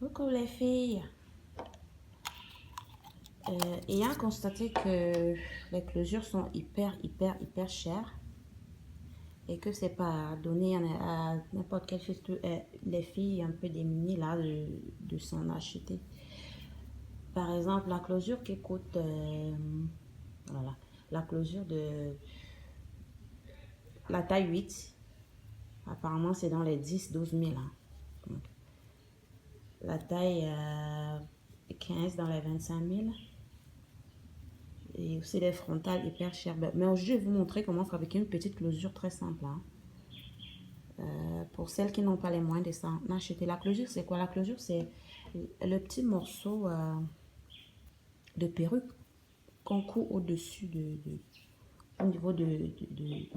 Coucou les filles. Ayant constaté que les closures sont hyper chères et que c'est pas donné à n'importe quelle fille, les filles un peu démunies là de s'en acheter. Par exemple, la closure qui coûte, voilà, la closure de la taille 8, apparemment c'est dans les 10-12 000. Hein. Donc, la taille 15 dans les 25 000. Et aussi les frontales hyper chères. Mais aujourd'hui, je vais vous montrer comment fabriquer une petite closure très simple. Hein. Pour celles qui n'ont pas les moyens de s'en acheter. La closure, c'est quoi? La closure, c'est le petit morceau de perruque qu'on coud au-dessus au niveau de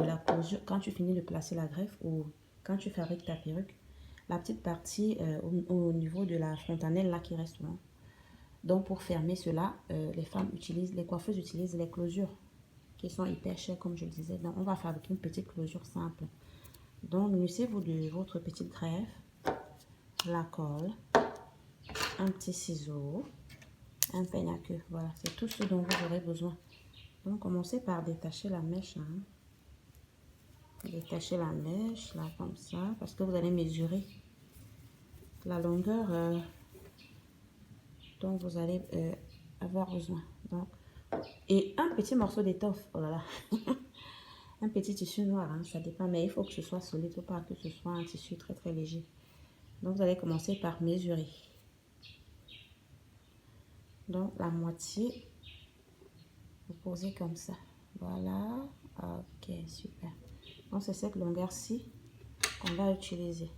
la closure. Quand tu finis de placer la greffe ou quand tu fabriques ta perruque, la petite partie au niveau de la fontanelle là qui reste. Hein. Donc pour fermer cela, les coiffeuses utilisent les closures qui sont hyper chères comme je le disais. Donc on va fabriquer une petite closure simple. Donc munissez-vous de votre petite greffe, la colle, un petit ciseau, un peigne à queue. Voilà, c'est tout ce dont vous aurez besoin. Donc commencez par détacher la mèche. Hein. Détachez la mèche là comme ça parce que vous allez mesurer la longueur dont vous allez avoir besoin. Donc, et un petit morceau d'étoffe. Oh là là. Un petit tissu noir, hein, ça dépend, mais il faut que ce soit solide, il ne faut pas que ce soit un tissu très léger. Donc vous allez commencer par mesurer. Donc la moitié, vous posez comme ça. Voilà, ok, super. Donc c'est cette longueur-ci qu'on va utiliser.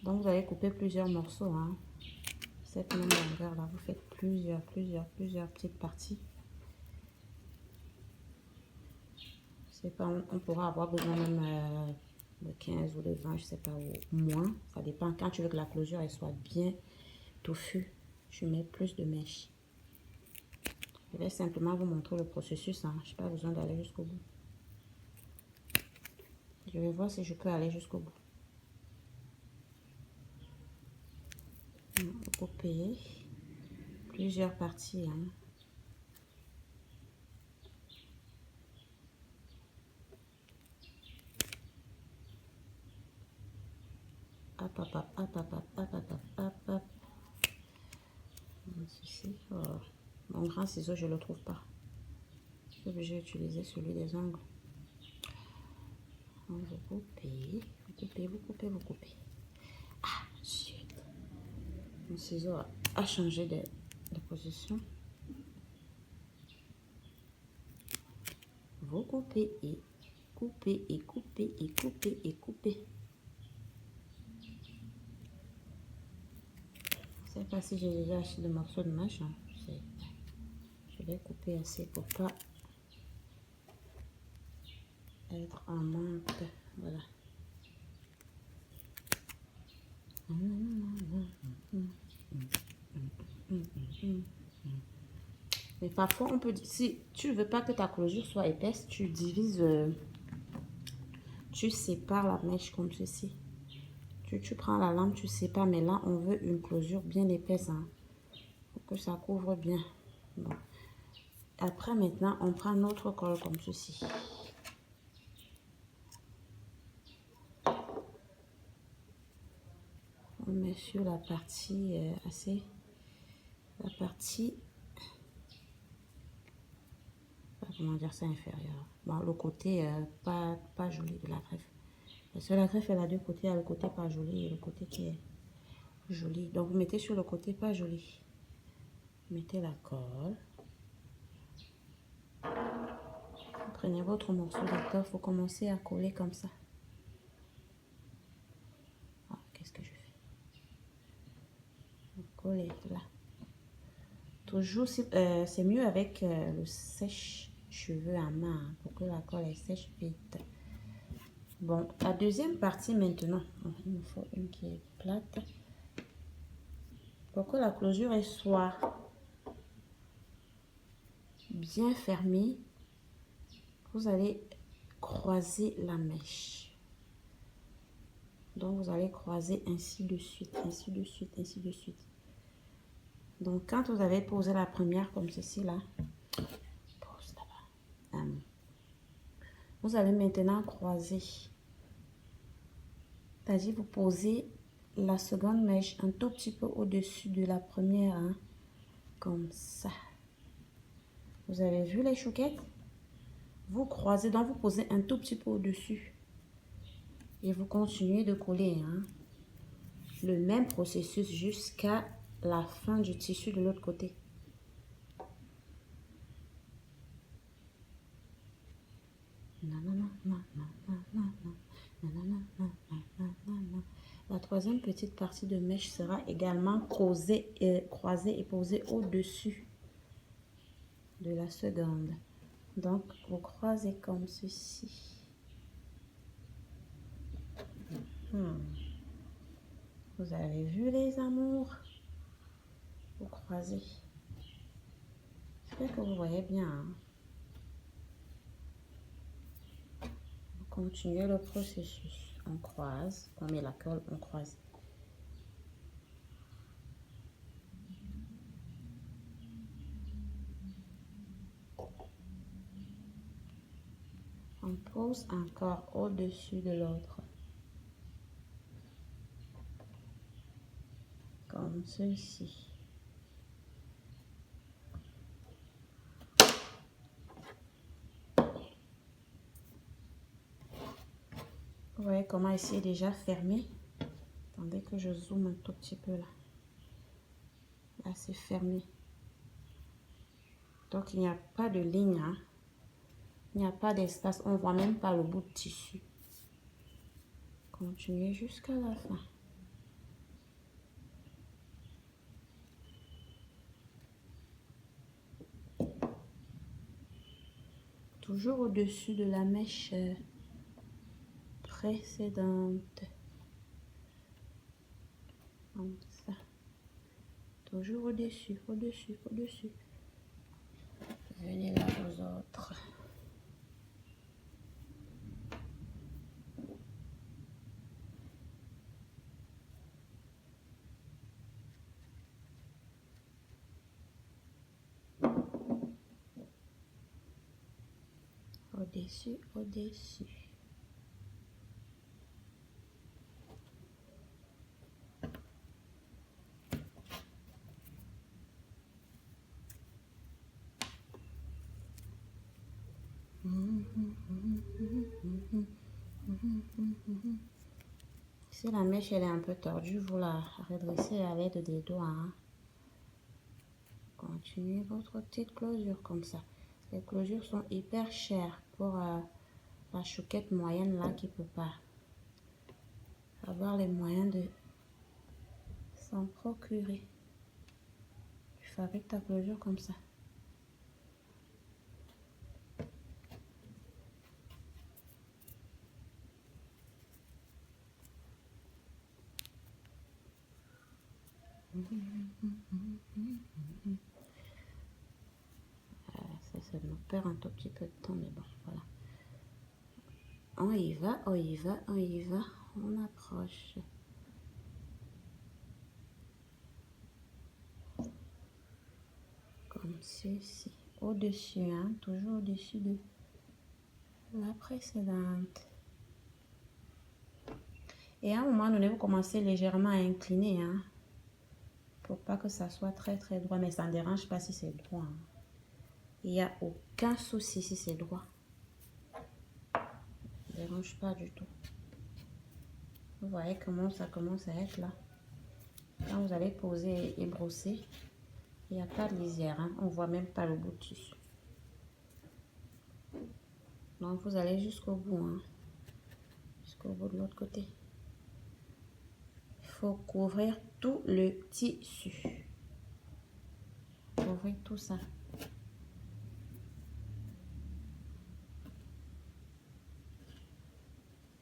Donc vous allez couper plusieurs morceaux. Hein. Cette même longueur-là, vous faites plusieurs petites parties. C'est pas, on pourra avoir besoin même de 15 ou de 20, je sais pas, ou moins. Ça dépend. Quand tu veux que la closure elle soit bien touffue, je mets plus de mèches. Je vais simplement vous montrer le processus. Hein. Je n'ai pas besoin d'aller jusqu'au bout. Je vais voir si je peux aller jusqu'au bout. Couper plusieurs parties. Hein. Hop, hop, hop, hop, hop, hop, hop, hop, hop, hop. Ceci. Oh. Mon grand ciseau, je ne le trouve pas. Je suis obligée d'utiliser celui des ongles. Donc, vous coupez, vous coupez, vous coupez, vous coupez. Ah, shit. Mon ciseau a changé de position. Vous coupez et coupez et coupez et coupez et coupez. Je ne sais pas si j'ai déjà acheté de morceaux de mèche. Hein. Je vais couper assez pour pas être en manque. Voilà. Mais parfois, on peut dire, si tu ne veux pas que ta closure soit épaisse, tu divises, tu sépares la mèche comme ceci. Tu prends la lame, tu sépares, mais là, on veut une closure bien épaisse. Hein, pour que ça couvre bien. Bon. Après, maintenant, on prend notre colle comme ceci. On met sur la partie la partie, comment dire ça, inférieur. Bon, le côté pas joli de la greffe. Parce que la greffe, elle a deux côtés. Il y a le côté pas joli et le côté qui est joli. Donc, vous mettez sur le côté pas joli. Mettez la colle. Prenez votre morceau d'étoffe. Vous commencez à coller comme ça. Ah, qu'est-ce que je fais? Vous collez là. Toujours, c'est mieux avec le sèche-cheveux à main hein, pour que la colle elle sèche vite. Bon, la deuxième partie maintenant. Il me faut une qui est plate. Pour que la closure elle soit bien fermée, vous allez croiser la mèche. Donc, vous allez croiser ainsi de suite, ainsi de suite, ainsi de suite. Donc, quand vous avez posé la première comme ceci, là, pose là-bas. Vous allez maintenant croiser. C'est-à-dire, vous posez la seconde mèche un tout petit peu au-dessus de la première, hein, comme ça. Vous avez vu les chouquettes? Vous croisez, donc vous posez un tout petit peu au-dessus. Et vous continuez de coller, hein, le même processus jusqu'à la fin du tissu de l'autre côté. La troisième petite partie de mèche sera également croisée et posée au-dessus de la seconde. Donc, vous croisez comme ceci. Vous avez vu les amours? Vous croisez. J'espère que vous voyez bien, hein? Vous continuez le processus. On croise, on met la colle, on croise. On pose encore au-dessus de l'autre. Comme ceci. Vous voyez comment ici est déjà fermé. Attendez que je zoome un tout petit peu là. Là, c'est fermé. Donc, il n'y a pas de ligne, hein. Il n'y a pas d'espace. On ne voit même pas le bout de tissu. Continuez jusqu'à la fin. Toujours au-dessus de la mèche précédente. Comme ça. Toujours au-dessus, au-dessus, au-dessus. Venez là aux autres. Au-dessus, au-dessus. Si la mèche elle est un peu tordue, vous la redressez à l'aide des doigts, hein. Continuez votre petite closure comme ça. Les closures sont hyper chères pour la chouquette moyenne là qui peut pas avoir les moyens de s'en procurer. Tu fabriques ta closure comme ça. Ça nous perd un tout petit peu de temps, mais bon, voilà. On y va, on y va, on y va, on approche. Comme ceci. Au-dessus, hein, toujours au-dessus de la précédente. Et à un moment donné, vous commencez légèrement à incliner, hein, pour pas que ça soit très très droit, mais ça ne dérange pas si c'est droit, hein. Il n'y a aucun souci si c'est droit. Ça ne dérange pas du tout. Vous voyez comment ça commence à être là. Quand vous allez poser et brosser, il n'y a pas de lisière, hein. On ne voit même pas le bout de tissu. Donc vous allez jusqu'au bout, hein, jusqu'au bout de l'autre côté. Il faut couvrir tout le tissu. Couvrir tout ça.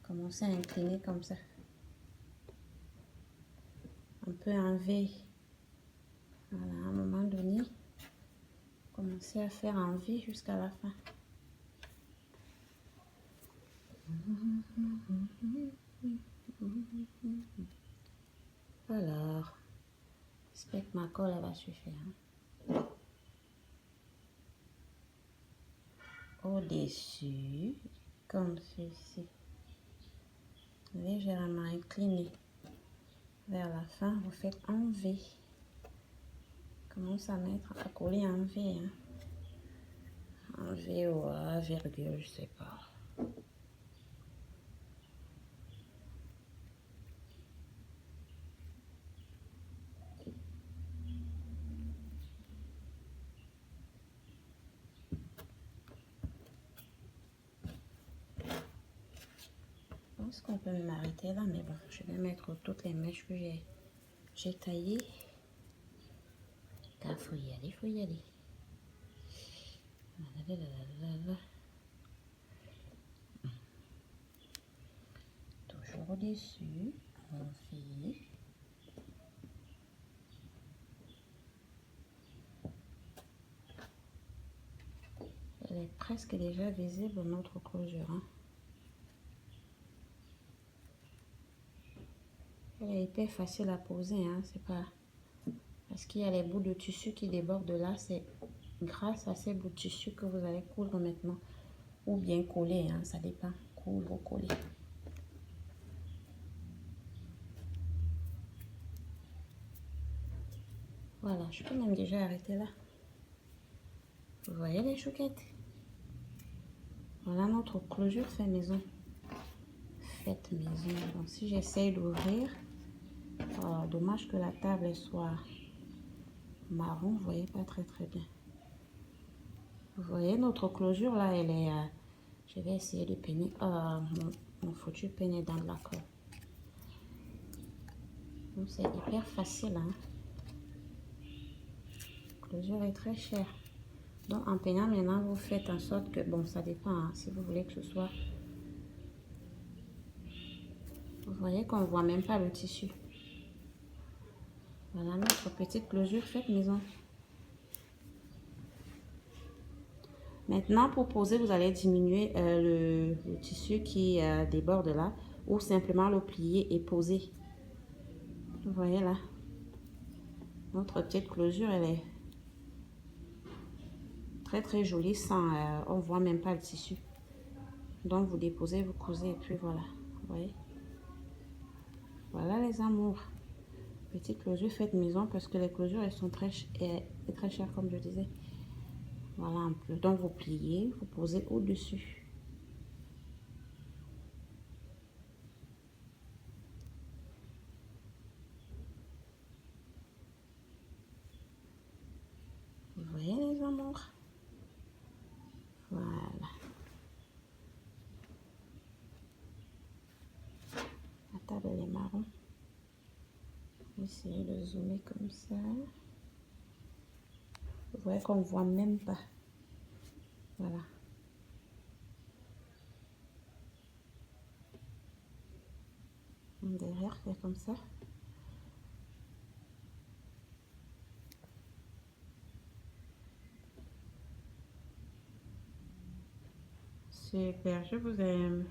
Commencez à incliner comme ça. On peut enlever. Voilà, à un moment donné, commencez à faire en V jusqu'à la fin. Alors, j'espère que ma colle elle va suffire. Hein. Au-dessus, comme ceci, légèrement incliné vers la fin, vous faites un V. Commence à mettre, à coller un V. Hein. Un V ou un virgule, je sais pas. Je pense qu'on peut m'arrêter là, mais bon, je vais mettre toutes les mèches que j'ai taillées. Car faut y aller, faut y aller. Toujours au-dessus, on fait. Elle est presque déjà visible notre closure. Hein. Elle est hyper facile à poser, hein. C'est pas parce qu'il y a les bouts de tissu qui débordent de là, c'est grâce à ces bouts de tissu que vous allez coudre maintenant. Ou bien coller, hein, ça dépend. Coudre ou coller. Voilà, je peux même déjà arrêter là. Vous voyez les chouquettes? Voilà notre closure fait maison. Faite maison. Donc si j'essaye d'ouvrir, dommage que la table soit marron, vous voyez pas très bien. Vous voyez notre closure là, elle est... je vais essayer de peigner mon foutu peigner dans la colle. Donc c'est hyper facile. Hein. La closure est très chère. Donc en peignant maintenant, vous faites en sorte que... Bon, ça dépend. Hein, si vous voulez que ce soit... Vous voyez qu'on ne voit même pas le tissu. Voilà notre petite closure faite maison. Maintenant, pour poser, vous allez diminuer le tissu qui déborde là ou simplement le plier et poser. Vous voyez là, notre petite closure, elle est très jolie sans, on voit même pas le tissu. Donc, vous déposez, vous cousez et puis voilà. Vous voyez. Voilà les amours. Petite closure faite maison parce que les closures, elles sont très chères comme je disais. Voilà un peu. Donc, vous pliez, vous posez au-dessus. Vous voyez les amours. Voilà. La table elle est marron. Je vais essayer de zoomer comme ça. Vous voyez qu'on ne voit même pas. Voilà. Derrière, c'est comme ça. Super, je vous aime.